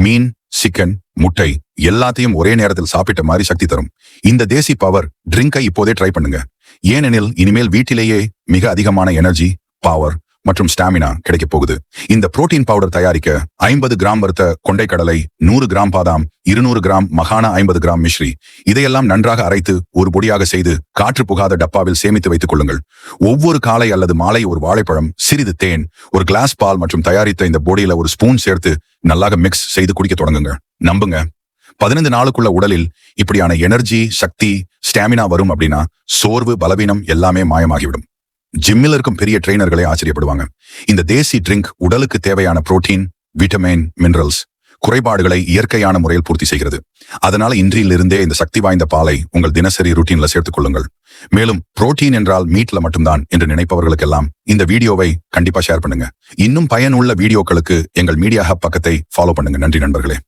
மீன், chicken, முட்டை எல்லாத்தையும் ஒரே நேரத்தில் சாப்பிட்ட மாதிரி சக்தி தரும். இந்த தேசி பவர் ட்ரிங்கை இப்போதே ட்ரை பண்ணுங்க. ஏனெனில் இனிமேல் வீட்டிலேயே மிக அதிகமான எனர்ஜி, பவர் மற்றும் ஸ்டாமினா கிடைக்க போகுது. இந்த புரோட்டீன் பவுடர் தயாரிக்க 50 கிராம் வறுத்த கொண்டைக்கடலை, 100 கிராம் பாதாம், 200 கிராம் மகானா, 50 கிராம் மிஸ்ரி இதையெல்லாம் நன்றாக அரைத்து ஒரு பொடியாக செய்து காற்று புகாத டப்பாவில் சேமித்து வைத்துக் கொள்ளுங்கள். ஒவ்வொரு காலை அல்லது மாலை ஒரு வாழைப்பழம், சிறிது தேன், ஒரு கிளாஸ் பால் மற்றும் தயாரித்த இந்த பொடியில ஒரு ஸ்பூன் சேர்த்து நல்லாக மிக்ஸ் செய்து குடிக்க தொடங்குங்க. நம்புங்க, 15 நாளுக்குள்ள உடலில் இப்படியான எனர்ஜி, சக்தி, ஸ்டாமினா வரும் அப்படின்னா சோர்வு, பலவீனம் எல்லாமே மாயமாகிவிடும். ஜிம்மில் இருக்கும் பெரிய ட்ரெயினர்களே ஆச்சரியப்படுவாங்க. இந்த தேசி ட்ரிங்க் உடலுக்கு தேவையான புரோட்டீன், விட்டமின், மினரல்ஸ் குறைபாடுகளை இயற்கையான முறையில் பூர்த்தி செய்கிறது. அதனால இன்றிலிருந்தே இந்த சக்தி வாய்ந்த பாலை உங்கள் தினசரி ரூட்டீன்ல சேர்த்துக் கொள்ளுங்கள். மேலும் புரோட்டீன் என்றால் மீட்ல மட்டும்தான் என்று நினைப்பவர்களுக்கெல்லாம் இந்த வீடியோவை கண்டிப்பா ஷேர் பண்ணுங்க. இன்னும் பயனுள்ள வீடியோக்களுக்கு எங்கள் மீடியா ஹப் பக்கத்தை ஃபாலோ பண்ணுங்க. நன்றி நண்பர்களே.